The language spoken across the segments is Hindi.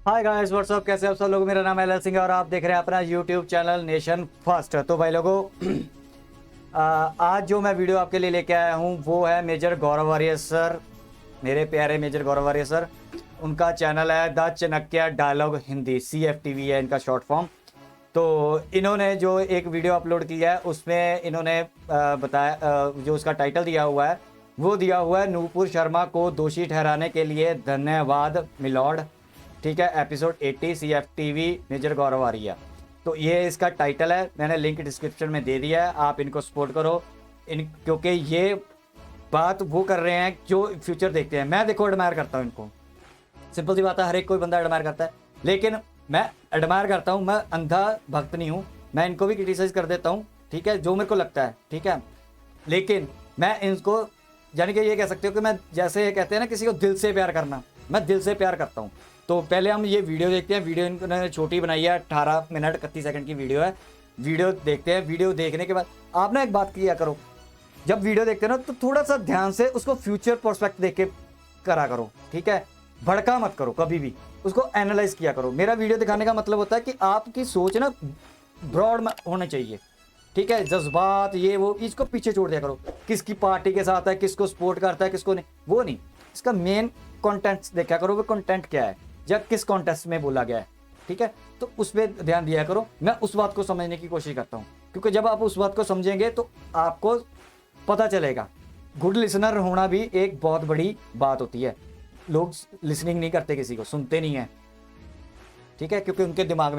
हाय गाइस व्हाट्सअप, कैसे आप सब लोग। मेरा नाम है एल सिंह और आप देख रहे हैं अपना यूट्यूब चैनल नेशन फर्स्ट। तो भाई लोगों आज जो मैं वीडियो आपके लिए लेके आया हूँ वो है मेजर गौरव आर्य सर, मेरे प्यारे मेजर गौरव आर्य सर। उनका चैनल है the Chanakya dialogue Hindi, CFTV है इनका शॉर्ट फॉर्म। तो इन्होंने जो एक वीडियो अपलोड किया है उसमें इन्होंने बताया, जो उसका टाइटल दिया हुआ है वो दिया हुआ है नूपुर शर्मा को दोषी ठहराने के लिए धन्यवाद मिलॉर्ड। ठीक है, एपिसोड 80 CFTV मेजर गौरव आर्य। तो ये इसका टाइटल है, मैंने लिंक डिस्क्रिप्शन में दे दिया है, आप इनको सपोर्ट करो क्योंकि ये बात वो कर रहे हैं जो फ्यूचर देखते हैं। मैं देखो एडमायर करता हूँ इनको, सिंपल सी बात है, हर एक कोई बंदा एडमायर करता है, लेकिन मैं एडमायर करता हूँ, मैं अंधा भक्त नहीं हूँ। मैं इनको भी क्रिटिसाइज कर देता हूँ, ठीक है, जो मेरे को लगता है, ठीक है। लेकिन मैं इनको यानी कि ये कह सकते हो कि मैं, जैसे ये कहते हैं ना किसी को दिल से प्यार करना, मैं दिल से प्यार करता हूँ। तो पहले हम ये वीडियो देखते हैं। वीडियो इन्होंने छोटी बनाई है, 18 मिनट 31 सेकंड की वीडियो है। वीडियो देखते हैं। वीडियो देखने के बाद आप ना एक बात किया करो, जब वीडियो देखते हो ना तो थोड़ा सा ध्यान से उसको फ्यूचर प्रोस्पेक्ट देख के करा करो, ठीक है। भड़का मत करो कभी भी, उसको एनालाइज किया करो। मेरा वीडियो दिखाने का मतलब होता है कि आपकी सोच ना ब्रॉड होनी चाहिए, ठीक है। जज्बात ये वो इसको पीछे छोड़ दिया करो, किसकी पार्टी के साथ है, किसको सपोर्ट करता है, किसको नहीं, वो नहीं। इसका मेन कंटेंट देखा करो, वो कंटेंट क्या है या किस कॉन्टेक्स्ट में बोला गया है, ठीक है। तो उस पर ध्यान दिया करो। मैं उस बात को समझने की कोशिश करता हूँ, क्योंकि जब आप उस बात को समझेंगे तो आपको पता चलेगा। गुड लिसनर होना भी एक बहुत बड़ी बात होती है। लोग लिसनिंग नहीं करते, किसी को सुनते नहीं है, ठीक है, क्योंकि उनके दिमाग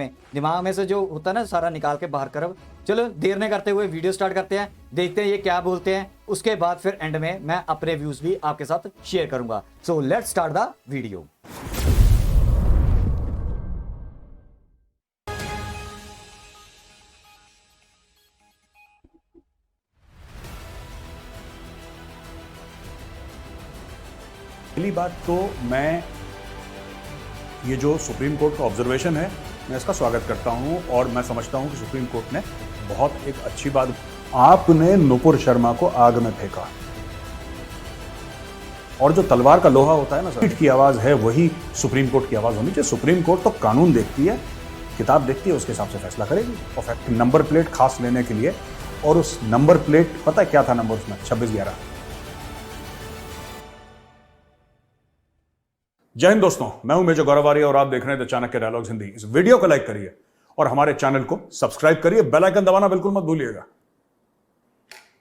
में से जो होता है ना सारा निकाल के बाहर कर। चलो देर नहीं करते हुए वीडियो स्टार्ट करते हैं, देखते हैं ये क्या बोलते हैं। उसके बाद फिर एंड में मैं अपने व्यूज भी आपके साथ शेयर करूंगा। So let's start the video. पहली बात तो मैं ये जो सुप्रीम कोर्ट का ऑब्जर्वेशन है मैं इसका स्वागत करता हूं और मैं समझता हूं कि सुप्रीम कोर्ट ने बहुत एक अच्छी बात, आपने नुपुर शर्मा को आग में फेंका और जो तलवार का लोहा होता है ना सर, की आवाज है वही सुप्रीम कोर्ट की आवाज होनी चाहिए। सुप्रीम कोर्ट तो कानून देखती है, किताब देखती है, उसके हिसाब से फैसला करेगी। और फैक्ट नंबर प्लेट खास लेने के लिए, और उस नंबर प्लेट पता है क्या था नंबर उसमें, 2611। जय हिंद दोस्तों, मैं हूं मेजर गौरव आर्य और आप देख रहे हैं द चाणक्य डायलॉग्स हिंदी। इस वीडियो को लाइक करिए और हमारे चैनल को सब्सक्राइब करिए, बेल आइकन दबाना बिल्कुल मत भूलिएगा।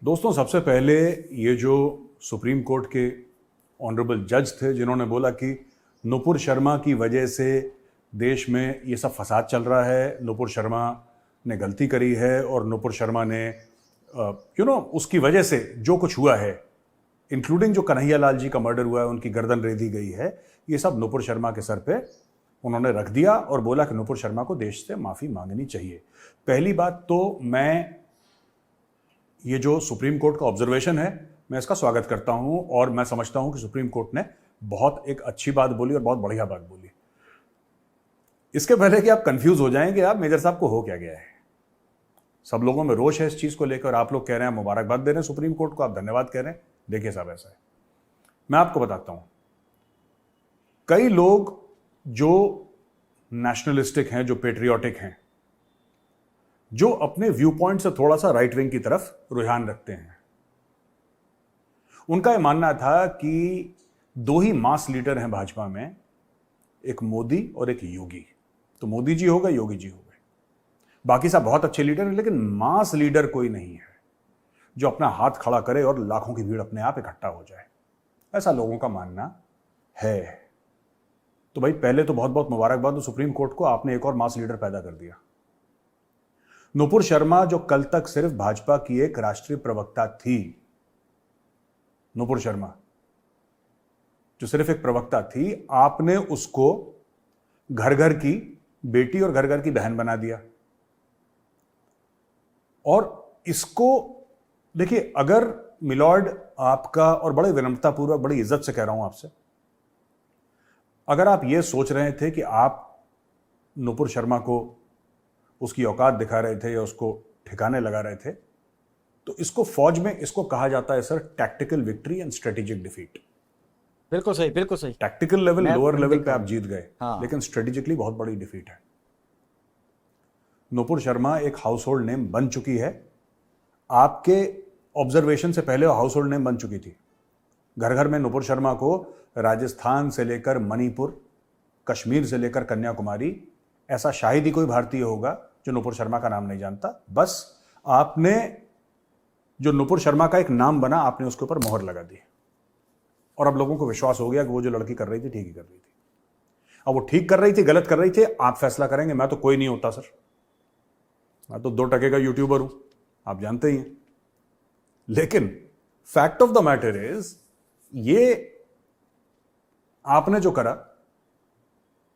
दोस्तों, सबसे पहले ये जो सुप्रीम कोर्ट के ऑनरेबल जज थे जिन्होंने बोला कि नुपुर शर्मा की वजह से देश में ये सब फसाद चल रहा है, नुपुर शर्मा ने गलती करी है और नुपुर शर्मा ने उसकी वजह से जो कुछ हुआ है, इंक्लूडिंग जो कन्हैया लाल जी का मर्डर हुआ है, उनकी गर्दन रेदी गई है, ये सब नुपुर शर्मा के सर पे उन्होंने रख दिया और बोला कि नुपुर शर्मा को देश से माफ़ी मांगनी चाहिए। पहली बात तो मैं ये जो सुप्रीम कोर्ट का ऑब्जर्वेशन है मैं इसका स्वागत करता हूं और मैं समझता हूं कि सुप्रीम कोर्ट ने बहुत एक अच्छी बात बोली और बहुत बढ़िया बात बोली। इसके पहले कि आप कंफ्यूज हो जाएं कि आप मेजर साहब को हो क्या गया है, सब लोगों में रोष है इस चीज़ को लेकर। आप लोग कह रहे हैं मुबारकबाद दे रहे हैं सुप्रीम कोर्ट को, आप धन्यवाद कह रहे हैं। देखिए साहब, ऐसा है, मैं आपको बताता हूं, कई लोग जो नेशनलिस्टिक हैं, जो पेट्रियोटिक हैं, जो अपने व्यू पॉइंट से थोड़ा सा राइट विंग की तरफ रुझान रखते हैं, उनका यह मानना था कि दो ही मास लीडर हैं भाजपा में, एक मोदी और एक योगी। तो मोदी जी हो गए, योगी जी हो गए, बाकी सब बहुत अच्छे लीडर हैं, लेकिन मास लीडर कोई नहीं है जो अपना हाथ खड़ा करे और लाखों की भीड़ अपने आप इकट्ठा हो जाए, ऐसा लोगों का मानना है। तो भाई पहले तो बहुत बहुत मुबारकबाद हो सुप्रीम कोर्ट को, आपने एक और मास लीडर पैदा कर दिया। नुपुर शर्मा जो कल तक सिर्फ भाजपा की एक राष्ट्रीय प्रवक्ता थी, नुपुर शर्मा जो सिर्फ एक प्रवक्ता थी, आपने उसको घर घर की बेटी और घर घर की बहन बना दिया। और इसको देखिए, अगर मिलॉर्ड आपका, और बड़े विनम्रतापूर्वक बड़ी इज्जत से कह रहा हूं आपसे, अगर आप ये सोच रहे थे कि आप नुपुर शर्मा को उसकी औकात दिखा रहे थे या उसको ठिकाने लगा रहे थे, तो इसको फौज में इसको कहा जाता है sir tactical victory and strategic defeat. बिल्कुल सही, बिल्कुल सही। टैक्टिकल लेवल, मैं लोअर लेवल पे देखता आप जीत गए, हाँ। लेकिन स्ट्रेटेजिकली बहुत बड़ी डिफीट है। नूपुर शर्मा एक हाउस होल्ड नेम बन चुकी है, आपके ऑब्जर्वेशन से पहले वो हाउस होल्ड नेम बन चुकी थी। घर घर में नूपुर शर्मा को राजस्थान से लेकर मणिपुर, कश्मीर से लेकर कन्याकुमारी, ऐसा शायद ही कोई भारतीय होगा जो नूपुर शर्मा का नाम नहीं जानता। बस आपने जो नूपुर शर्मा का एक नाम बना, आपने उसके ऊपर मोहर लगा दी और अब लोगों को विश्वास हो गया कि वो जो लड़की कर रही थी ठीक ही कर रही थी। अब वो ठीक कर रही थी, गलत कर रही थी, आप फैसला करेंगे। मैं तो कोई नहीं होता सर, मैं तो 2 टके का यूट्यूबर हूं, आप जानते ही हैं। लेकिन fact of the matter is, ये आपने जो करा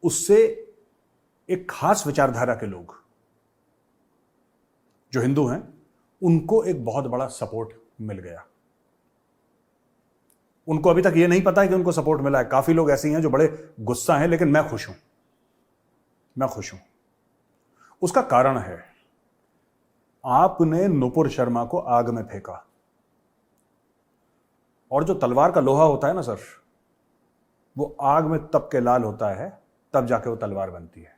उससे एक खास विचारधारा के लोग जो हिंदू हैं, उनको एक बहुत बड़ा सपोर्ट मिल गया। उनको अभी तक ये नहीं पता है कि उनको सपोर्ट मिला है। काफी लोग ऐसे हैं जो बड़े गुस्सा हैं, लेकिन मैं खुश हूं, मैं खुश हूं। उसका कारण है, आपने नूपुर शर्मा को आग में फेंका, और जो तलवार का लोहा होता है ना सर, वो आग में तप के लाल होता है, तब जाके वो तलवार बनती है।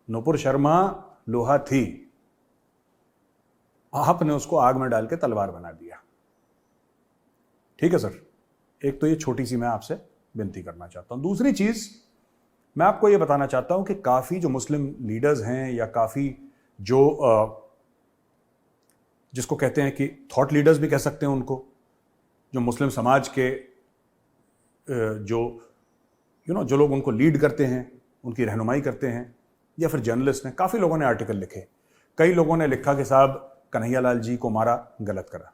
नूपुर शर्मा लोहा थी, आपने उसको आग में डाल के तलवार बना दिया। ठीक है सर, एक तो ये छोटी सी मैं आपसे विनती करना चाहता हूं। दूसरी चीज मैं आपको ये बताना चाहता हूं कि काफी जो मुस्लिम लीडर्स हैं, या काफी जो जिसको कहते हैं कि थॉट लीडर्स भी कह सकते हैं उनको, जो मुस्लिम समाज के जो जो लोग उनको लीड करते हैं, उनकी रहनुमाई करते हैं, या फिर जर्नलिस्ट हैं, काफी लोगों ने आर्टिकल लिखे। कई लोगों ने लिखा कि साहब कन्हैयालाल जी को मारा, गलत करा।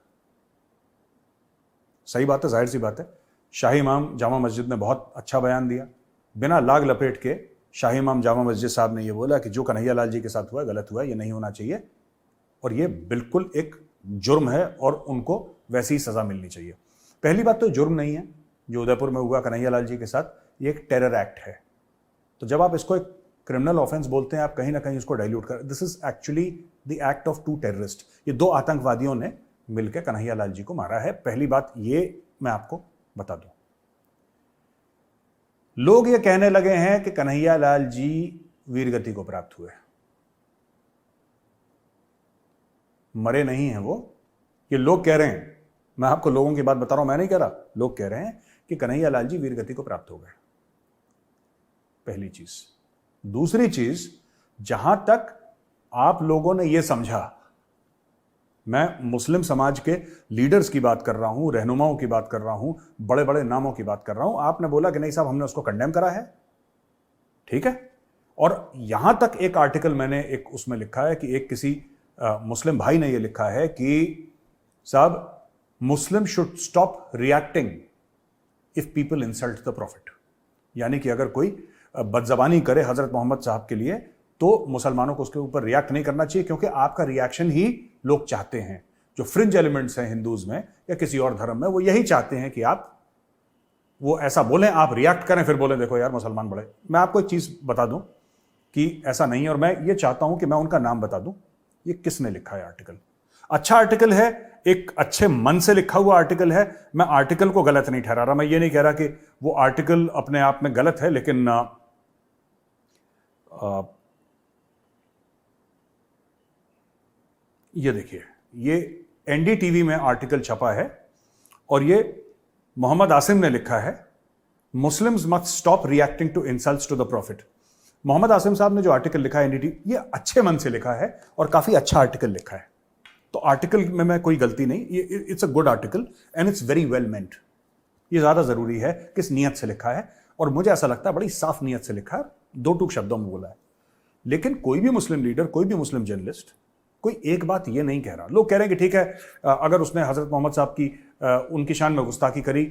सही बात है, जाहिर सी बात है। शाही इमाम जामा मस्जिद ने बहुत अच्छा बयान दिया, बिना लाग लपेट के शाही इमाम जामा मस्जिद साहब ने यह बोला कि जो कन्हैयालाल जी के साथ हुआ गलत हुआ, यह नहीं होना चाहिए, और यह बिल्कुल एक जुर्म है और उनको वैसी ही सजा मिलनी चाहिए। पहली बात तो जुर्म नहीं है जो उदयपुर में हुआ कन्हैयालाल जी के साथ, ये एक टेरर एक्ट है। तो जब आप इसको एक क्रिमिनल ऑफेंस बोलते हैं, आप कहीं ना कहीं इसको डाइल्यूट कर, this is actually the act of 2 terrorist. ये 2 आतंकवादियों ने मिलकर कन्हैयालाल जी को मारा है। पहली बात ये मैं आपको बता दूं। लोग ये कहने लगे हैं कि कन्हैयालाल जी वीरगति को प्राप्त हुए, मरे नहीं हैं वो। ये लोग कह रहे हैं, मैं आपको लोगों की बात बता रहा हूं, मैं नहीं कह रहा, लोग कह रहे हैं कि कन्हैयालाल जी वीरगति को प्राप्त हो गए। पहली चीज। दूसरी चीज, जहां तक आप लोगों ने यह समझा, मैं मुस्लिम समाज के लीडर्स की बात कर रहा हूं, रहनुमाओं की बात कर रहा हूं, बड़े बड़े नामों की बात कर रहा हूं, आपने बोला कि नहीं साहब हमने उसको कंडेम करा है, ठीक है। और यहां तक एक आर्टिकल मैंने एक उसमें लिखा है कि एक किसी मुस्लिम भाई ने यह लिखा है कि साहब मुस्लिम should stop reacting if people insult the profit. यानी कि अगर कोई बदजबानी करे हजरत मोहम्मद साहब के लिए, तो मुसलमानों को उसके ऊपर रिएक्ट नहीं करना चाहिए, क्योंकि आपका रिएक्शन ही लोग चाहते हैं। जो फ्रिंज एलिमेंट्स हैं हिंदूज में या किसी और धर्म में, वो यही चाहते हैं कि आप वो ऐसा बोलें, आप रिएक्ट करें, फिर बोलें देखो यार मुसलमान बड़े। मैं आपको एक चीज बता दूं कि ऐसा नहीं है, और मैं ये चाहता हूं कि मैं उनका नाम बता दूं। ये किसने लिखा है आर्टिकल? अच्छा आर्टिकल है, एक अच्छे मन से लिखा हुआ आर्टिकल है। मैं आर्टिकल को गलत नहीं ठहरा रहा, मैं ये नहीं कह रहा कि वो आर्टिकल अपने आप में गलत है, लेकिन ये देखिए, ये एनडीटीवी में आर्टिकल छपा है और ये मोहम्मद आसिम ने लिखा है, Muslims must stop reacting to insults to the prophet. Mohammad Asim sahab ने जो आर्टिकल लिखा है एनडीटीवी, ये अच्छे मन से लिखा है और काफी अच्छा आर्टिकल लिखा है। तो आर्टिकल में मैं कोई गलती नहीं, ये it's a good article and it's very well meant. ये ज्यादा जरूरी है किस नियत से लिखा है, और मुझे ऐसा लगता है बड़ी साफ नियत से लिखा है, 2 टूक शब्दों में बोला है। लेकिन कोई भी मुस्लिम लीडर, कोई भी मुस्लिम जर्नलिस्ट कोई एक बात ये नहीं कह रहा। लोग कह रहे हैं कि ठीक है, अगर उसने हजरत मोहम्मद साहब की उनकी शान में गुस्ताखी करी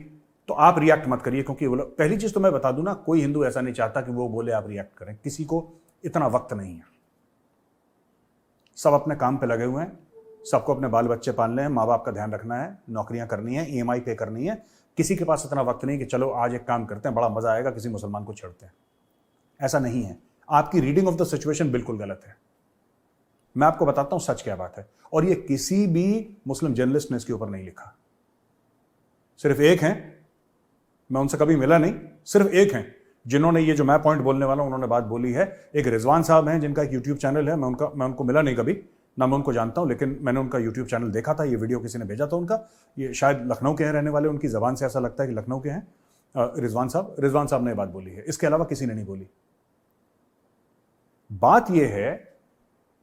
तो आप रिएक्ट मत करिए, क्योंकि वो पहली चीज तो मैं बता दूं ना, कोई हिंदू ऐसा नहीं चाहता कि वो बोले आप रिएक्ट करें। किसी को इतना वक्त नहीं है, सब अपने काम पे लगे हुए हैं, सबको अपने बाल बच्चे पालने हैं, माँ बाप का ध्यान रखना है, नौकरियां करनी है, EMI पे करनी है। किसी के पास इतना वक्त नहीं कि चलो आज एक काम करते हैं, बड़ा मजा आएगा, किसी मुसलमान को छेड़ते हैं। ऐसा नहीं है। आपकी रीडिंग ऑफ द सिचुएशन बिल्कुल गलत है। मैं आपको बताता हूं सच क्या बात है, और ये किसी भी मुस्लिम जर्नलिस्ट ने इसके ऊपर नहीं लिखा। सिर्फ एक है मैं उनसे कभी मिला नहीं, सिर्फ एक हैं जिन्होंने ये जो मैं पॉइंट बोलने वाला हूं उन्होंने बात बोली है। एक रिजवान साहब हैं जिनका एक यूट्यूब चैनल है, मैं उनको मिला नहीं कभी, ना मैं उनको जानता हूं, लेकिन मैंने उनका यूट्यूब चैनल देखा था, ये वीडियो किसी ने भेजा था उनका, ये शायद लखनऊ के हैं रहने वाले, उनकी जबान से ऐसा लगता है कि लखनऊ के हैं। रिजवान साहब ने बात बोली है, इसके अलावा किसी ने नहीं बोली। बात यह है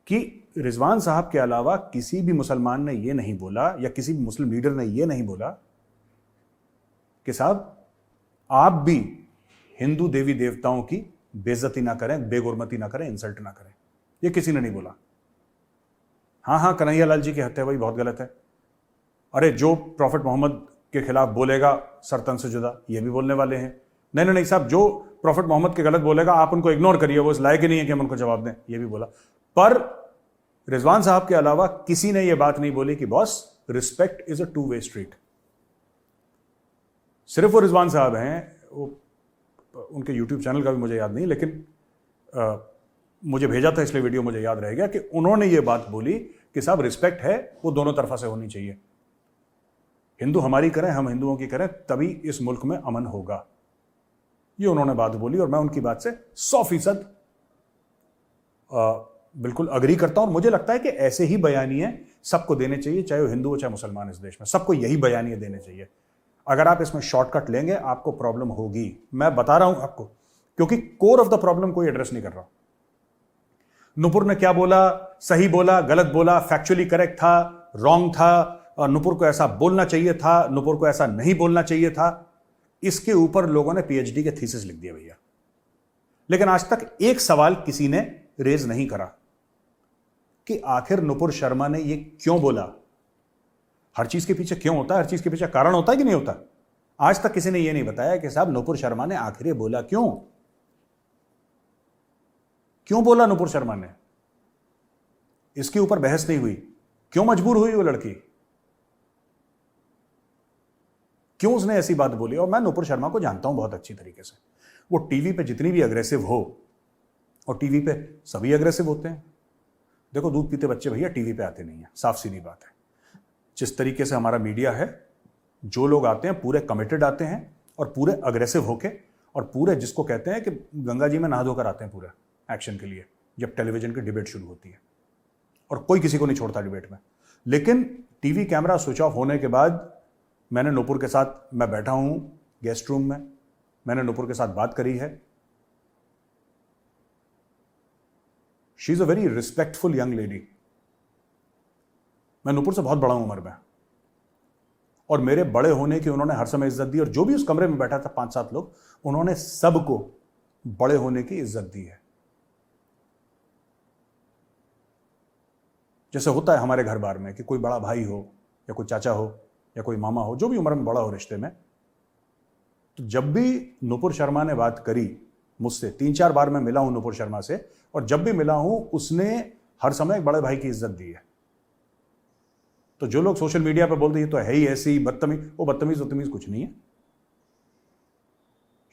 कि रिजवान साहब के अलावा किसी भी मुसलमान ने यह नहीं बोला या किसी भी मुस्लिम लीडर ने यह नहीं बोला कि साहब आप भी हिंदू देवी देवताओं की बेइज्जती ना करें, बेगुरमती ना करें, इंसल्ट ना करें। यह किसी ने नहीं बोला। हाँ, कन्हैया लाल जी की हत्या वही बहुत गलत है। अरे जो प्रॉफिट मोहम्मद के खिलाफ बोलेगा सर तन से जुदा, ये भी बोलने वाले हैं। नहीं साहब, जो प्रॉफिट मोहम्मद के गलत बोलेगा आप उनको इग्नोर करिए, वो इस लायक ही नहीं है कि हम उनको जवाब दें, ये भी बोला। पर रिजवान साहब के अलावा किसी ने यह बात नहीं बोली कि boss respect is a two way street. सिर्फ वो रिजवान साहब हैं, वो उनके यूट्यूब चैनल का भी मुझे याद नहीं, लेकिन मुझे भेजा था इसलिए वीडियो मुझे याद रह गया कि उन्होंने ये बात बोली कि साहब रिस्पेक्ट है वो दोनों तरफा से होनी चाहिए। हिंदू हमारी करें, हम हिंदुओं की करें, तभी इस मुल्क में अमन होगा। ये उन्होंने बात बोली और मैं उनकी बात से 100% बिल्कुल अग्री करता हूं। और मुझे लगता है कि ऐसे ही बयानिए सबको देने चाहिए, चाहे वो हिंदू हो चाहे मुसलमान। इस देश में सबको यही बयानिए देने चाहिए। अगर आप इसमें शॉर्टकट लेंगे आपको प्रॉब्लम होगी। मैं बता रहा हूं आपको, क्योंकि कोर ऑफ द प्रॉब्लम कोई एड्रेस नहीं कर रहा। नुपुर ने क्या बोला, सही बोला, गलत बोला, फैक्चुअली करेक्ट था, रॉन्ग था, नुपुर को ऐसा बोलना चाहिए था, नुपुर को ऐसा नहीं बोलना चाहिए था, इसके ऊपर लोगों ने पीएचडी के थीसिस लिख दिया भैया। लेकिन आज तक एक सवाल किसी ने रेज नहीं करा कि आखिर नुपुर शर्मा ने यह क्यों बोला। हर चीज के पीछे क्यों होता है, हर चीज के पीछे कारण होता है कि नहीं होता। आज तक किसी ने यह नहीं बताया कि साहब नुपुर शर्मा ने आखिर बोला क्यों बोला नुपुर शर्मा ने। इसके ऊपर बहस नहीं हुई। क्यों मजबूर हुई वो लड़की, क्यों उसने ऐसी बात बोली। और मैं नुपुर शर्मा को जानता हूं बहुत अच्छी तरीके से। वो टीवी पे जितनी भी अग्रेसिव हो, और टीवी पे सभी अग्रेसिव होते हैं। देखो दूध पीते बच्चे भैया टीवी पे आते नहीं है, साफ सीधी बात है। जिस तरीके से हमारा मीडिया है, जो लोग आते हैं पूरे कमिटेड आते हैं और पूरे अग्रेसिव होके, और पूरे जिसको कहते हैं कि गंगा जी में नहा धोकर आते हैं पूरे एक्शन के लिए, जब टेलीविजन की डिबेट शुरू होती है। और कोई किसी को नहीं छोड़ता डिबेट में। लेकिन टीवी कैमरा स्विच ऑफ होने के बाद मैंने नुपुर के साथ, मैं बैठा हूं गेस्ट रूम में, मैंने नुपुर के साथ बात करी है। She is a very respectful young lady. मैं नुपुर से बहुत बड़ा हूं उम्र में, और मेरे बड़े होने की उन्होंने हर समय इज्जत दी। और जो भी उस कमरे में बैठा था 5-7 लोग, उन्होंने सबको बड़े होने की इज्जत दी है। जैसे होता है हमारे घर बार में कि कोई बड़ा भाई हो या कोई चाचा हो या कोई मामा हो, जो भी उम्र में बड़ा हो रिश्ते में, तो जब भी नुपुर शर्मा ने बात करी मुझसे, 3-4 बार मैं मिला हूं नुपुर शर्मा से, और जब भी मिला हूं उसने हर समय एक बड़े भाई की इज्जत दी है। तो जो लोग सोशल मीडिया पे बोलते हैं तो है ही ऐसी बदतमीज, वो बदतमीज कुछ नहीं है।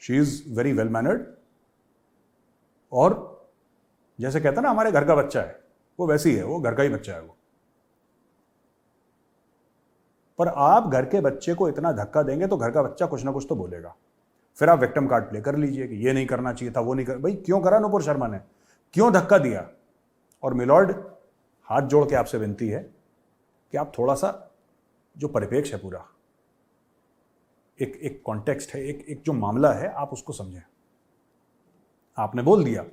She is very well mannered, और जैसे कहता ना हमारे घर का बच्चा है, वो वैसी है, वो घर का ही बच्चा है वो। पर आप घर के बच्चे को इतना धक्का देंगे तो घर का बच्चा कुछ ना कुछ तो बोलेगा। फिर आप विक्टिम कार्ड प्ले कर लीजिए कि ये नहीं करना चाहिए था, वो नहीं कर। भाई क्यों करा नुपुर शर्मा ने, क्यों धक्का दिया। और मिलॉर्ड, हाथ जोड़ के आपसे विनती है कि आप थोड़ा सा जो परिपेक्ष है पूरा, एक कॉन्टेक्स्ट है, एक जो मामला है, आप उसको समझें। आपने बोल दिया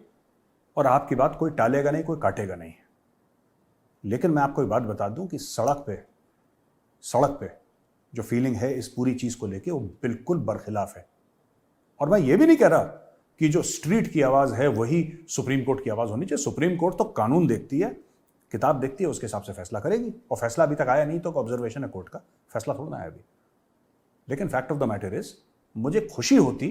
और आपकी बात कोई टालेगा नहीं, कोई काटेगा नहीं। लेकिन मैं आपको एक बात बता दूं कि सड़क पे जो फीलिंग है इस पूरी चीज को लेके, वो बिल्कुल बरखिलाफ है। और मैं ये भी नहीं कह रहा कि जो स्ट्रीट की आवाज है वही सुप्रीम कोर्ट की आवाज होनी चाहिए। सुप्रीम कोर्ट तो कानून देखती है, किताब देखती है, उसके हिसाब से फैसला करेगी। और फैसला अभी तक आया नहीं तो ऑब्जर्वेशन है कोर्ट का, फैसला थोड़ा ना आया अभी। लेकिन fact of the matter is, मुझे खुशी होती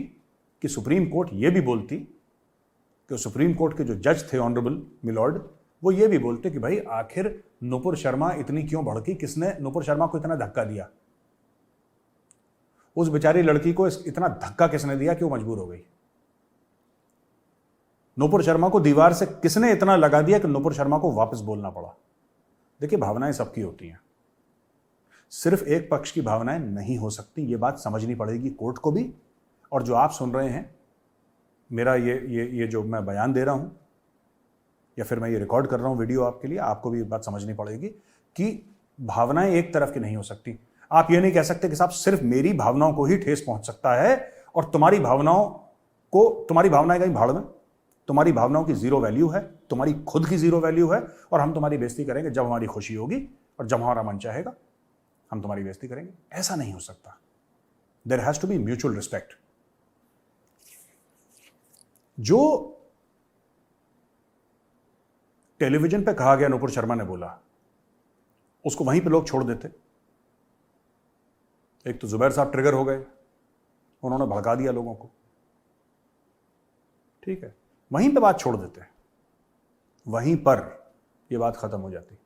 कि सुप्रीम कोर्ट ये भी बोलती, कि सुप्रीम कोर्ट के जो जज थे ऑनरेबल मिलॉर्ड, वो ये भी बोलते कि भाई आखिर नुपुर शर्मा इतनी क्यों भड़की, किसने नुपुर शर्मा को इतना धक्का दिया, उस बेचारी लड़की को इतना धक्का किसने दिया कि वो मजबूर हो गई। नुपुर शर्मा को दीवार से किसने इतना लगा दिया कि नुपुर शर्मा को वापस बोलना पड़ा। देखिए भावनाएं सबकी होती हैं, सिर्फ एक पक्ष की भावनाएं नहीं हो सकती। ये बात समझनी पड़ेगी कोर्ट को भी और जो आप सुन रहे हैं, मेरा ये जो मैं बयान दे रहा हूं या फिर मैं ये रिकॉर्ड कर रहा हूं वीडियो आपके लिए, आपको भी एक बात समझनी पड़ेगी कि भावनाएं एक तरफ की नहीं हो सकती। आप ये नहीं कह सकते कि साहब सिर्फ मेरी भावनाओं को ही ठेस पहुंच सकता है और तुम्हारी भावनाएं कहीं भाड़ में, तुम्हारी भावनाओं की जीरो वैल्यू है, तुम्हारी खुद की जीरो वैल्यू है, और हम तुम्हारी बेइज्जती करेंगे जब हमारी खुशी होगी और जब हमारा मन चाहेगा हम तुम्हारी बेइज्जती करेंगे। ऐसा नहीं हो सकता। There has to be mutual respect. जो टेलीविजन पे कहा गया, नुपुर शर्मा ने बोला, उसको वहीं पे लोग छोड़ देते। एक तो जुबैर साहब ट्रिगर हो गए, उन्होंने भड़का दिया लोगों को, ठीक है, वहीं पे बात छोड़ देते, वहीं पर यह बात खत्म हो जाती।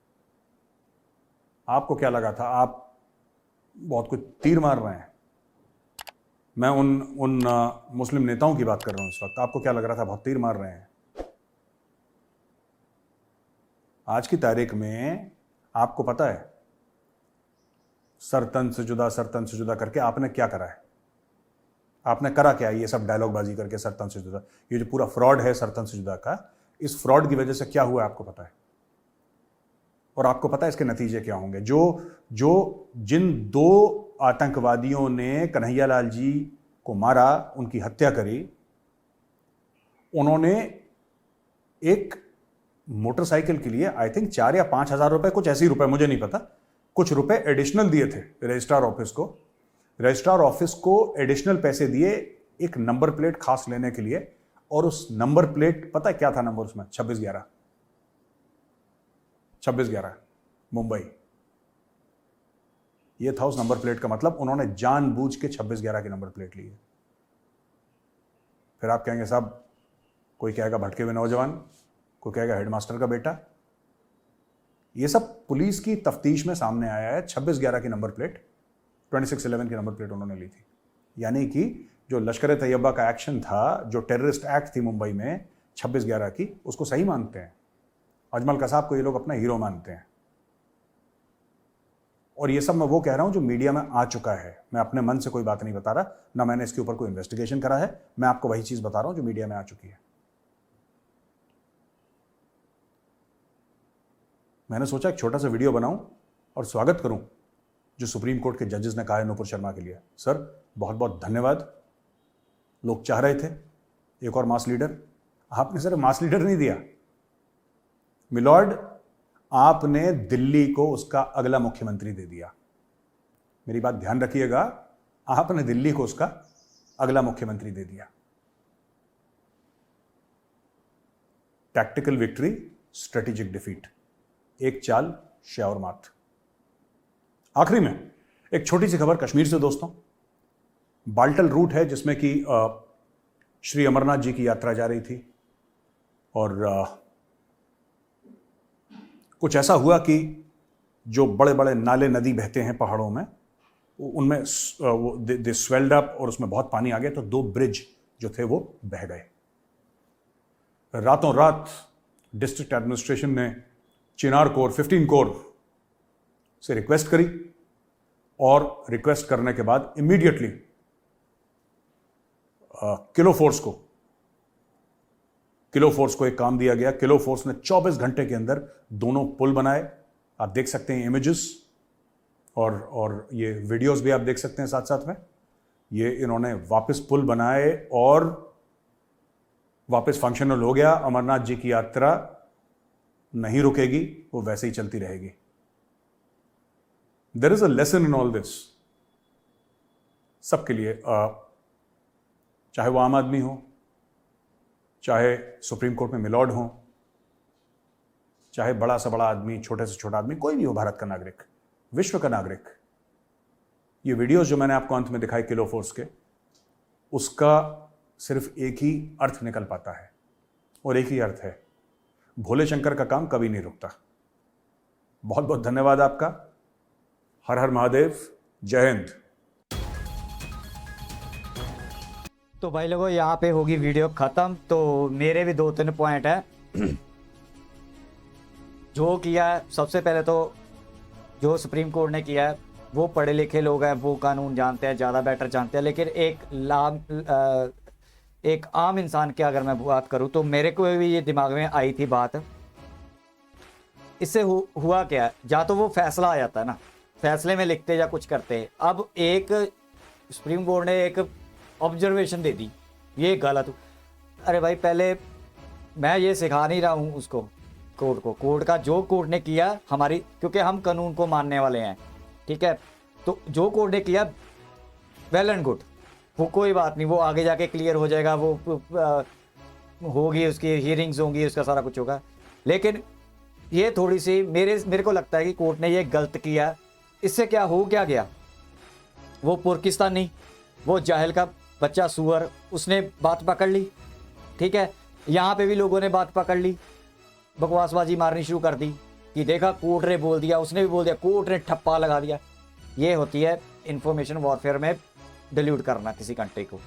आपको क्या लगा था? आप बहुत कुछ तीर मार रहे हैं। मैं उन मुस्लिम नेताओं की बात कर रहा हूं इस वक्त। आपको क्या लग रहा था बहुत तीर मार रहे हैं? आज की तारीख में आपको पता है सर तन से जुदा करके आपने क्या करा है? आपने करा क्या? ये सब डायलॉग बाजी करके सर तन से जुदा, ये जो पूरा फ्रॉड है सर तन से जुदा का, इस फ्रॉड की वजह से क्या हुआ आपको पता है? और आपको पता है इसके नतीजे क्या होंगे? जिन दो आतंकवादियों ने कन्हैयालाल जी को मारा, उनकी हत्या करी, उन्होंने एक मोटरसाइकिल के लिए आई थिंक 4 या 5 हजार रुपए, कुछ ऐसी रुपए, मुझे नहीं पता, कुछ रुपए एडिशनल दिए थे रजिस्ट्रार ऑफिस को। रजिस्ट्रार ऑफिस को एडिशनल पैसे दिए एक नंबर प्लेट खास लेने के लिए, और उस नंबर प्लेट, पता है क्या था नंबर उसमें? 2611 मुंबई। ये था उस नंबर प्लेट का मतलब। उन्होंने जानबूझ के 2611 की नंबर प्लेट ली है। फिर आप कहेंगे साहब, कोई कहेगा भटके हुए नौजवान, कोई कहेगा हेडमास्टर का बेटा। ये सब पुलिस की तफ्तीश में सामने आया है। 2611 की नंबर प्लेट, 2611 की नंबर प्लेट उन्होंने ली थी। यानी कि जो लश्कर तैयबा का एक्शन था, जो टेररिस्ट एक्ट थी मुंबई में 2611 की, उसको सही मानते हैं। अजमल कसाब को ये लोग अपना हीरो मानते हैं। और ये सब मैं वो कह रहा हूं जो मीडिया में आ चुका है। मैं अपने मन से कोई बात नहीं बता रहा, ना मैंने इसके ऊपर कोई इन्वेस्टिगेशन करा है। मैं आपको वही चीज बता रहा हूं जो मीडिया में आ चुकी है। मैंने सोचा एक छोटा सा वीडियो बनाऊं और स्वागत करूं जो सुप्रीम कोर्ट के जजेस ने कहा है नुपुर शर्मा के लिए। सर बहुत बहुत धन्यवाद। लोग चाह रहे थे एक और मास लीडर, आपने सर मास लीडर नहीं दिया। मिलॉर्ड, आपने दिल्ली को उसका अगला मुख्यमंत्री दे दिया। मेरी बात ध्यान रखिएगा, आपने दिल्ली को उसका अगला मुख्यमंत्री दे दिया। टैक्टिकल विक्ट्री, स्ट्रेटेजिक डिफीट, एक चाल श्योर मात। आखिरी में एक छोटी सी खबर कश्मीर से दोस्तों। बाल्टल रूट है जिसमें कि श्री अमरनाथ जी की यात्रा जा रही थी, और कुछ ऐसा हुआ कि जो बड़े बड़े नाले नदी बहते हैं पहाड़ों में, उनमें दे स्वेल्ड अप और उसमें बहुत पानी आ गया, तो 2 ब्रिज जो थे वो बह गए। रातों रात डिस्ट्रिक्ट एडमिनिस्ट्रेशन ने चिनार कोर 15 कोर से रिक्वेस्ट करी, और रिक्वेस्ट करने के बाद इमीडिएटली किलो फोर्स को एक काम दिया गया। किलो फोर्स ने 24 घंटे के अंदर दोनों पुल बनाए। आप देख सकते हैं इमेजेस, और ये वीडियोस भी आप देख सकते हैं साथ साथ में। ये इन्होंने वापस पुल बनाए और वापस फंक्शनल हो गया। अमरनाथ जी की यात्रा नहीं रुकेगी, वो वैसे ही चलती रहेगी। There is a lesson in all this, सबके लिए, चाहे वो आम आदमी हो, चाहे सुप्रीम कोर्ट में मिलॉर्ड हो, चाहे बड़ा से बड़ा आदमी, छोटे से छोटा आदमी, कोई भी हो, भारत का नागरिक, विश्व का नागरिक। ये वीडियोस जो मैंने आपको अंत में दिखाई किलो फोर्स के, उसका सिर्फ एक ही अर्थ निकल पाता है, और एक ही अर्थ है, भोले शंकर का काम कभी नहीं रुकता। बहुत बहुत धन्यवाद आपका। हर हर महादेव, जय हिंद। तो भाई लोगों, यहाँ पे होगी वीडियो खत्म। तो मेरे भी 2-3 पॉइंट हैं जो किया है। सबसे पहले तो जो सुप्रीम कोर्ट ने किया है वो पढ़े लिखे लोग हैं, वो कानून जानते हैं, ज़्यादा बेटर जानते हैं, लेकिन एक आम इंसान की अगर मैं बात करूं तो मेरे को भी ये दिमाग में आई थी बात। इससे हुआ क्या, या तो वो फैसला आ जाता है ना, फैसले में लिखते या कुछ करते। अब एक सुप्रीम कोर्ट ने एक ऑब्जर्वेशन दे दी, ये गलत। अरे भाई पहले मैं ये सिखा नहीं रहा हूँ उसको, कोर्ट को, कोर्ट का जो कोर्ट ने किया हमारी, क्योंकि हम कानून को मानने वाले हैं, ठीक है। तो जो कोर्ट ने किया वेल एंड गुड, वो कोई बात नहीं, वो आगे जाके क्लियर हो जाएगा, वो होगी, उसकी हियरिंग्स होंगी, उसका सारा कुछ होगा। लेकिन ये थोड़ी सी मेरे को लगता है कि कोर्ट ने ये गलत किया। इससे क्या हो क्या गया, वो पाकिस्तानी, वो जाहिल का बच्चा सुअर, उसने बात पकड़ ली, ठीक है। यहाँ पे भी लोगों ने बात पकड़ ली, बकवासबाजी मारनी शुरू कर दी कि देखा कोर्ट ने बोल दिया, उसने भी बोल दिया, कोर्ट ने ठप्पा लगा दिया। ये होती है इंफॉर्मेशन वॉरफेयर में डिल्यूट करना किसी कंट्री को,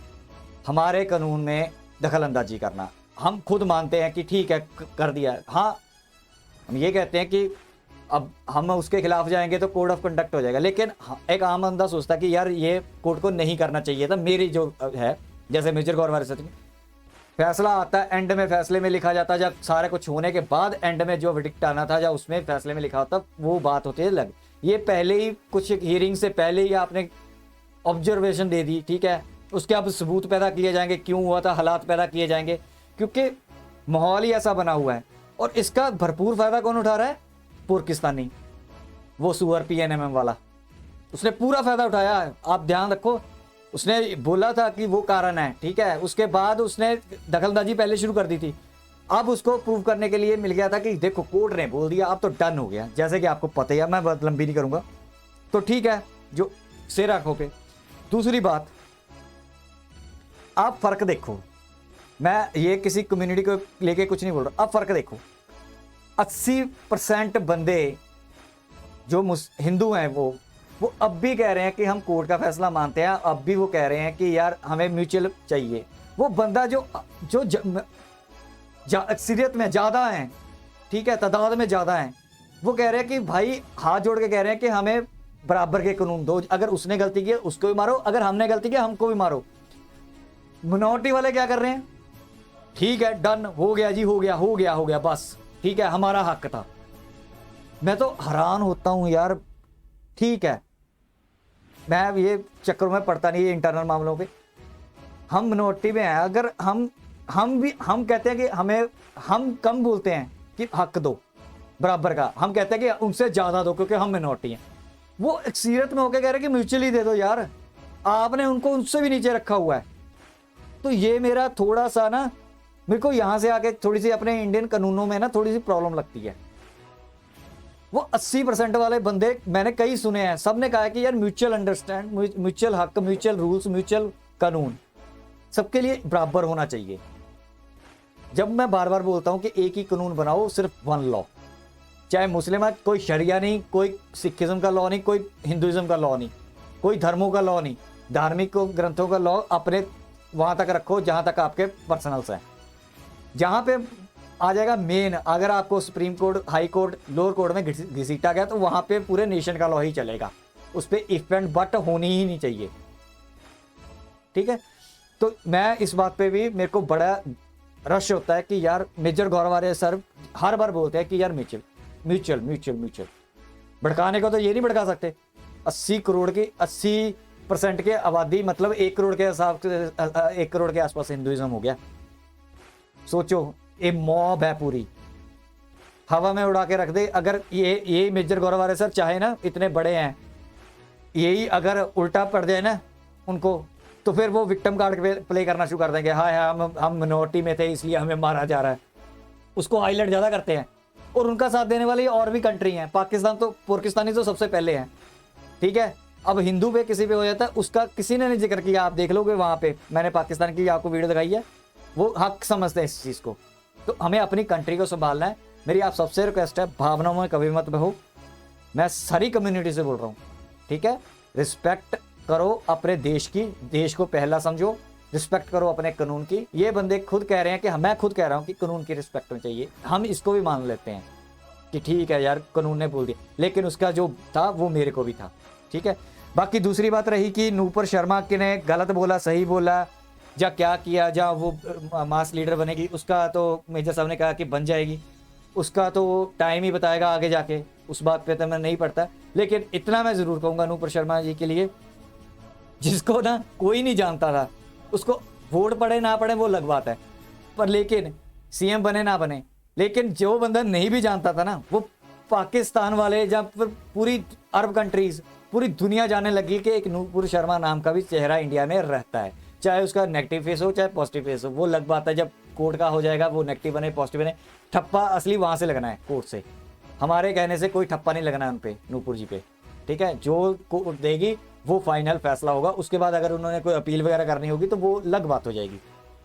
हमारे कानून में दखल अंदाजी करना। हम खुद मानते हैं कि ठीक है कर दिया, हाँ हम ये कहते हैं कि अब हम उसके खिलाफ जाएंगे तो कोड ऑफ कंडक्ट हो जाएगा, लेकिन एक आम बंदा सोचता है कि यार ये कोर्ट को नहीं करना चाहिए था, मेरी जो है, जैसे मेजर गौरवारिस फैसला आता है, एंड में फैसले में लिखा जाता है, जब सारे कुछ होने के बाद एंड में जो वर्डिक्ट आना था, जब उसमें फैसले में लिखा होता, वो बात होती है अलग। ये पहले ही कुछ हियरिंग से पहले ही आपने ऑब्जर्वेशन दे दी, ठीक है, उसके अब सबूत पैदा किए जाएंगे, क्यों हुआ था, हालात पैदा किए जाएंगे, क्योंकि माहौल ही ऐसा बना हुआ है। और इसका भरपूर फायदा कौन उठा रहा है, पाकिस्तानी, वो सुअर PNMM वाला, उसने पूरा फायदा उठाया है। आप ध्यान रखो, उसने बोला था कि वो कारण है, ठीक है, उसके बाद उसने दखलंदाजी पहले शुरू कर दी थी। अब उसको प्रूव करने के लिए मिल गया था कि देखो कोर्ट ने बोल दिया, अब तो डन हो गया। जैसे कि आपको पता ही है, मैं बहुत लंबी नहीं करूंगा, तो ठीक है, जो सिर रखो पे। दूसरी बात, आप फर्क देखो, मैं ये किसी कम्युनिटी को लेके कुछ नहीं बोल रहा, अब फर्क देखो, 80% बंदे जो हिंदू हैं वो अब भी कह रहे हैं कि हम कोर्ट का फैसला मानते हैं, अब भी वो कह रहे हैं कि यार हमें म्यूचुअल चाहिए। वो बंदा जो अक्सरियत में ज़्यादा हैं, ठीक है, तादाद में ज़्यादा हैं, वो कह रहे हैं कि भाई हाथ जोड़ के कह रहे हैं कि हमें बराबर के कानून दो, अगर उसने गलती की उसको भी मारो, अगर हमने गलती की हमको भी मारो। मिनॉरिटी वाले क्या कर रहे हैं, ठीक है डन हो गया जी, हो गया बस, ठीक है, हमारा हक था। मैं तो हैरान होता हूं यार, ठीक है, मैं ये चक्कर में पड़ता नहीं, इंटरनल मामलों पे हम मिनॉरिटी में हैं, अगर हम कहते हैं कि हम कम बोलते हैं कि हक दो बराबर का, हम कहते हैं कि उनसे ज़्यादा दो क्योंकि हम मिनॉरिटी हैं। वो अक्सरियत में होकर कह रहे हैं कि म्यूचुअली दे दो यार, आपने उनको उनसे भी नीचे रखा हुआ है। तो ये मेरा थोड़ा सा ना, मेरे को यहाँ से आके थोड़ी सी अपने इंडियन कानूनों में ना थोड़ी सी प्रॉब्लम लगती है। वो 80% वाले बंदे मैंने कई सुने हैं, सब ने कहा है कि यार म्यूचुअल अंडरस्टैंड, म्यूचुअल हक, म्यूचुअल रूल्स, म्यूचुअल कानून सबके लिए बराबर होना चाहिए। जब मैं बार बार बोलता हूं कि एक ही कानून बनाओ, सिर्फ वन लॉ, चाहे मुस्लिम है, कोई शरिया नहीं, कोई सिखिज्म का लॉ नहीं, कोई हिंदुइज्म का लॉ नहीं, कोई धर्मों का लॉ नहीं, धार्मिक ग्रंथों का लॉ अपने वहां तक रखो जहां तक आपके पर्सनल्स हैं। जहां पे आ जाएगा मेन, अगर आपको supreme court, high court, lower court में घसीटा गया तो वहां पे पूरे नेशन का लॉ ही चलेगा, उस पर इफ एंड बट होनी ही नहीं चाहिए, ठीक है। तो मैं इस बात पे भी मेरे को बड़ा रश होता है कि यार मेजर गौरवारिस सर हर बार बोलते हैं कि यार म्यूचुअल भड़काने को तो ये नहीं भड़का सकते। 80 करोड़ की 80% के आबादी, मतलब 1 करोड़ के हिसाब से 1 करोड़ के आसपास हिंदुइज्म हो गया। सोचो, ये मॉब है पूरी, हवा में उड़ा के रख दे। अगर ये मेजर गौरवारिस सर चाहे ना, इतने बड़े हैं, यही अगर उल्टा पड़ जाए ना उनको, तो फिर वो विक्टिम कार्ड प्ले करना शुरू कर देंगे। हाँ हम मिनॉरिटी में थे इसलिए हमें मारा जा रहा है, उसको हाईलाइट ज़्यादा करते हैं। और उनका साथ देने वाली और भी कंट्री हैं, पाकिस्तानी तो सबसे पहले हैं, ठीक है। अब हिंदू पे किसी पे हो जाता है, उसका किसी ने नहीं जिक्र किया, आप देख लोगे वहाँ पे, मैंने पाकिस्तान की आपको वीडियो दिखाई है, वो हक समझते हैं इस चीज़ को। तो हमें अपनी कंट्री को संभालना है। मेरी आप सबसे रिक्वेस्ट है, भावनाओं में कभी मत बहो। मैं सारी कम्युनिटी से बोल रहा हूँ, ठीक है, रिस्पेक्ट करो अपने देश की, देश को पहला समझो, रिस्पेक्ट करो अपने कानून की। ये बंदे खुद कह रहे हैं कि मैं खुद कह रहा हूँ कि कानून की रिस्पेक्ट होनी चाहिए, हम इसको भी मान लेते हैं कि ठीक है यार कानून ने बोल दिया, लेकिन उसका जो था वो मेरे को भी था, ठीक है। बाकी दूसरी बात रही कि नूपुर शर्मा के ने गलत बोला सही बोला या क्या किया, जहाँ वो मास लीडर बनेगी उसका तो मेजर साहब ने कहा कि बन जाएगी, उसका तो टाइम ही बताएगा आगे जाके, उस बात पे तो मैं नहीं पढ़ता। लेकिन इतना मैं ज़रूर कहूँगा नूपुर शर्मा जी के लिए, जिसको ना कोई नहीं जानता था, उसको वोट पड़े ना पड़े वो अलग बात है, पर लेकिन सीएम बने ना बने, लेकिन जो बंदा नहीं भी जानता था ना, वो पाकिस्तान वाले जब पूरी अरब कंट्रीज पूरी दुनिया जाने लगी कि एक नूपुर शर्मा नाम का भी चेहरा इंडिया में रहता है, चाहे उसका नेगेटिव फेस हो चाहे पॉजिटिव फेस हो, वो अलग बात है। जब कोर्ट का हो जाएगा वो नेगेटिव बने पॉजिटिव बने, ठप्पा असली वहाँ से लगना है कोर्ट से, हमारे कहने से कोई ठप्पा नहीं लगना है उन पे, नूपुर जी पे, ठीक है। जो कोर्ट देगी वो फाइनल फैसला होगा, उसके बाद अगर उन्होंने कोई अपील वगैरह करनी होगी तो वो अलग बात हो जाएगी।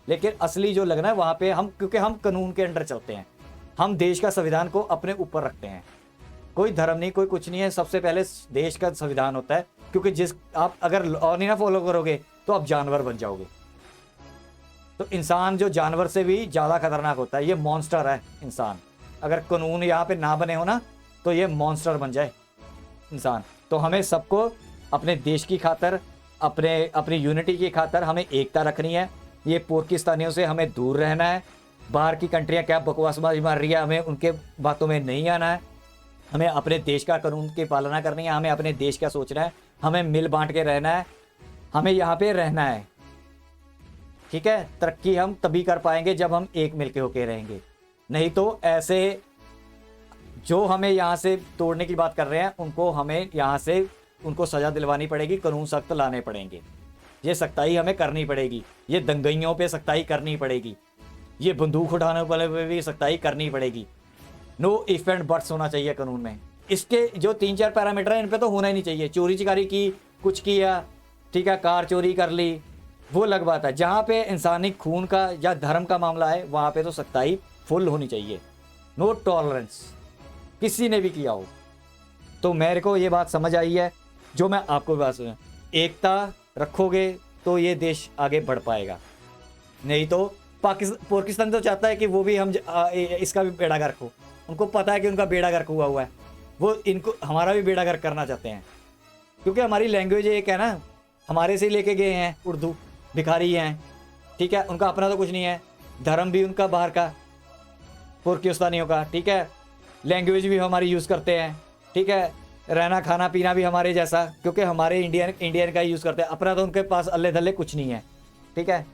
लेकिन असली जो लगना है वहाँ पे हम, क्योंकि हम कानून के अंडर चलते हैं, हम देश का संविधान को अपने ऊपर रखते हैं, कोई धर्म नहीं कोई कुछ नहीं है, सबसे पहले देश का संविधान होता है। क्योंकि जिस आप अगर लॉ नहीं ना फॉलो करोगे तो आप जानवर बन जाओगे। तो इंसान जो जानवर से भी ज़्यादा खतरनाक होता है, ये मॉन्स्टर है इंसान। अगर कानून यहाँ पे ना बने हो ना तो ये मॉन्स्टर बन जाए इंसान। तो हमें सबको अपने देश की खातर, अपनी यूनिटी की खातर हमें एकता रखनी है। ये पाकिस्तानियों से हमें दूर रहना है। बाहर की कंट्रियाँ क्या बकवासबाजी मार रही है, हमें उनके बातों में नहीं आना है। हमें अपने देश का कानून की पालना करनी है, हमें अपने देश का सोचना है, हमें मिल बांट के रहना है, हमें यहाँ पे रहना है, ठीक है। तरक्की हम तभी कर पाएंगे जब हम एक मिल के होके रहेंगे, नहीं तो ऐसे जो हमें यहाँ से तोड़ने की बात कर रहे हैं उनको हमें यहाँ से उनको सज़ा दिलवानी पड़ेगी, कानून सख्त लाने पड़ेंगे, ये सख्ताई हमें करनी पड़ेगी, ये दंगइयों पे सख्ताई करनी पड़ेगी, ये बंदूक उठाने वाले पे भी सख्ताई करनी पड़ेगी। नो इफ एंड बट्स होना चाहिए कानून में। इसके जो 3-4 पैरामीटर हैं इन पे तो होना ही नहीं चाहिए। चोरी चिकारी की, कुछ किया, ठीक है, कार चोरी कर ली, वो अलग बात है। जहाँ पे इंसानी खून का या धर्म का मामला है वहाँ पे तो सख्ताई फुल होनी चाहिए, नो टॉलरेंस, किसी ने भी किया हो। तो मेरे को ये बात समझ आई है, जो मैं आपको बात सुना, एकता रखोगे तो ये देश आगे बढ़ पाएगा, नहीं तो पाकिस्तान तो चाहता है कि वो भी हम इसका भी बेड़ा गर्क हो। उनको पता है कि उनका बेड़ा गर्क हुआ है, वो इनको हमारा भी बेड़ा गर्क करना चाहते हैं, क्योंकि हमारी लैंग्वेज एक है ना, हमारे से लेके गए हैं उर्दू, भिखारी हैं, ठीक है, उनका अपना तो कुछ नहीं है, धर्म भी उनका बाहर का पाकिस्तानियों का, ठीक है, लैंग्वेज भी हमारी यूज़ करते हैं, ठीक है, रहना खाना पीना भी हमारे जैसा, क्योंकि हमारे इंडियन का यूज़ करते हैं, अपना तो उनके पास अल्ले धल्ले कुछ नहीं है, ठीक है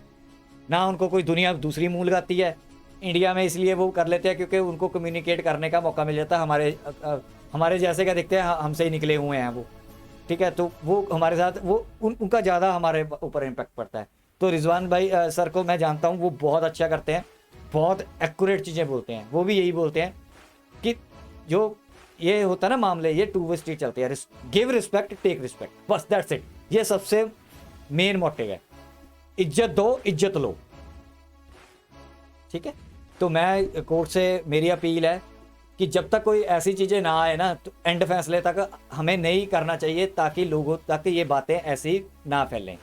ना, उनको कोई दुनिया दूसरी मूल लगाती है। इंडिया में इसलिए वो कर लेते हैं क्योंकि उनको कम्युनिकेट करने का मौका मिल जाता है, हमारे जैसे क्या दिखते हैं, हमसे ही निकले हुए हैं वो, ठीक है, तो वो हमारे साथ वो उनका ज़्यादा हमारे ऊपर इम्पैक्ट पड़ता है। तो रिजवान भाई सर को मैं जानता हूँ, वो बहुत अच्छा करते हैं, बहुत एक्यूरेट चीज़ें बोलते हैं, वो भी यही बोलते हैं कि जो ये होता है ना मामले, ये टू वे स्ट्रीट चलते हैं, गिव रिस्पेक्ट टेक रिस्पेक्ट, बस दैट्स इट, ये सबसे मेन मोटिव है, इज्जत दो इज्जत लो, ठीक है। तो मैं कोर्ट से मेरी अपील है कि जब तक कोई ऐसी चीज़ें ना आए ना, तो एंड फैसले तक हमें नहीं करना चाहिए, ताकि लोगों तक ये बातें ऐसी ना फैलें,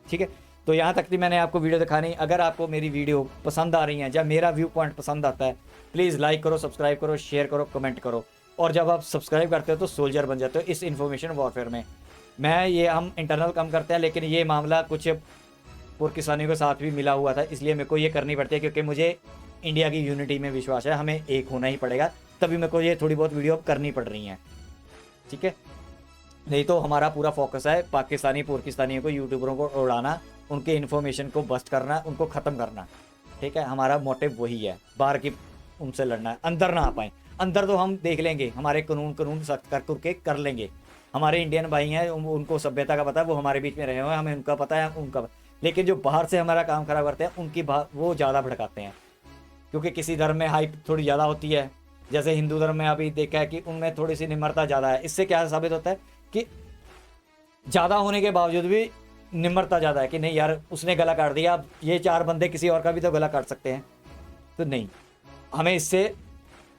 ठीक है। तो यहाँ तक थी मैंने आपको वीडियो दिखानी। अगर आपको मेरी वीडियो पसंद आ रही है या मेरा व्यू पॉइंट पसंद आता है, प्लीज़ लाइक करो, सब्सक्राइब करो, शेयर करो, कमेंट करो, और जब आप सब्सक्राइब करते हो तो सोल्जर बन जाते हो इस इन्फॉर्मेशन वॉरफेयर में। हम इंटरनल कम करते हैं, लेकिन ये मामला कुछ पाकिस्तानियों के साथ भी मिला हुआ था, इसलिए मेरे को ये करनी पड़ती है, क्योंकि मुझे इंडिया की यूनिटी में विश्वास है, हमें एक होना ही पड़ेगा, तभी मेरे को ये थोड़ी बहुत वीडियो करनी पड़ रही हैं, ठीक है। नहीं तो हमारा पूरा फोकस है पाकिस्तानियों को, यूट्यूबरों को उड़ाना, उनके इन्फॉर्मेशन को बस्ट करना, उनको ख़त्म करना, ठीक है। हमारा मोटिव वही है, बाहर की उनसे लड़ना है, अंदर ना आ पाए। अंदर तो हम देख लेंगे, हमारे कानून सख्त करके कर लेंगे, हमारे इंडियन भाई हैं, उनको सभ्यता का पता है, वो हमारे बीच में रहे हुए हैं, हमें उनका पता है, उनका। लेकिन जो बाहर से हमारा काम खराब करते हैं, उनकी वो ज़्यादा भड़काते हैं, क्योंकि किसी धर्म में हाइप थोड़ी ज़्यादा होती है, जैसे हिंदू धर्म में अभी देखा है कि उनमें थोड़ी सी निम्रता ज़्यादा है। इससे क्या साबित होता है कि ज़्यादा होने के बावजूद भी निम्रता ज़्यादा है, कि नहीं यार उसने गला काट दिया, अब ये 4 बंदे किसी और का भी तो गला काट सकते हैं। तो नहीं, हमें इससे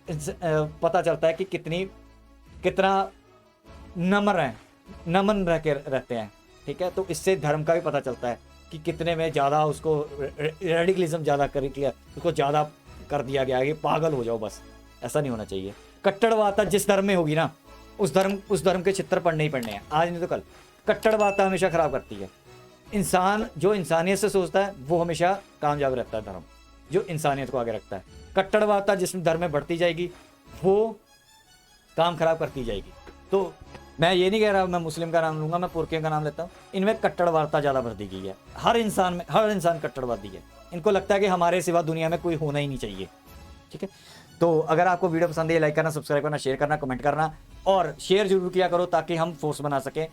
पता चलता है कि कितना नमन रह के रहते हैं, ठीक है। तो इससे धर्म का भी पता चलता है कि कितने में ज़्यादा उसको रेडिकलिज्म ज़्यादा कर दिया, उसको ज़्यादा कर दिया गया है कि पागल हो जाओ, बस ऐसा नहीं होना चाहिए। कट्टरवाद जिस धर्म में होगी ना, उस धर्म के चित्र पढ़ने ही पढ़ने हैं, आज नहीं तो कल। कट्टरवादता हमेशा खराब करती है। इंसान जो इंसानियत से सोचता है वो हमेशा कामयाब रहता है। धर्म जो इंसानियत को आगे रखता है। कट्टरवादता जिस धर्म में बढ़ती जाएगी वो काम खराब करती जाएगी। तो मैं ये नहीं कह रहा मैं मुस्लिम का नाम लूंगा, मैं पुरखे का नाम लेता हूँ। इनमें कट्टरवादता ज़्यादा बढ़ दी गई है। हर इंसान कट्टरवादी है। इनको लगता है कि हमारे सिवा दुनिया में कोई होना ही नहीं चाहिए। ठीक है, तो अगर आपको वीडियो पसंद है, लाइक करना, सब्सक्राइब करना, शेयर करना, कमेंट करना और शेयर जरूर किया करो ताकि हम फोर्स बना सकें।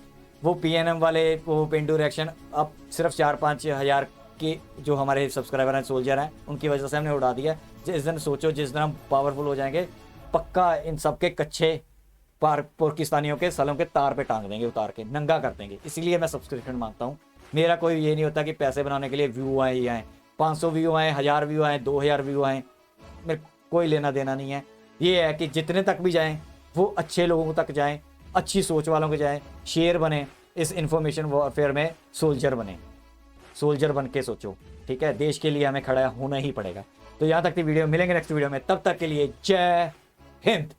वो PNM वाले वो पेंडू रिएक्शन अब सिर्फ 4-5 हज़ार के जो हमारे सब्सक्राइबर हैं, सोल्जर हैं, उनकी वजह से हमने उड़ा दिया। जिस दिन सोचो जिस दिन हम पावरफुल हो जाएंगे, पक्का इन सबके कच्चे पाकिस्तानियों के सलों के तार पे टांग देंगे, उतार के नंगा कर देंगे। इसीलिए मैं सब्सक्रिप्शन मांगता हूँ। मेरा कोई ये नहीं होता कि पैसे बनाने के लिए व्यू आए ही आए, 500 व्यू आए, 1000 व्यू आए, 2000 व्यू आए, मेरे कोई लेना देना नहीं है। ये है कि जितने तक भी जाएं वो अच्छे लोगों तक जाएं, अच्छी सोच वालों के जाएं, शेयर बने, इस इंफॉर्मेशन वॉरफेयर में सोल्जर बने, सोल्जर बन के सोचो। ठीक है, देश के लिए हमें खड़ा होना ही पड़ेगा। तो यहाँ तक की वीडियो, मिलेंगे नेक्स्ट वीडियो में, तब तक के लिए जय हिंद।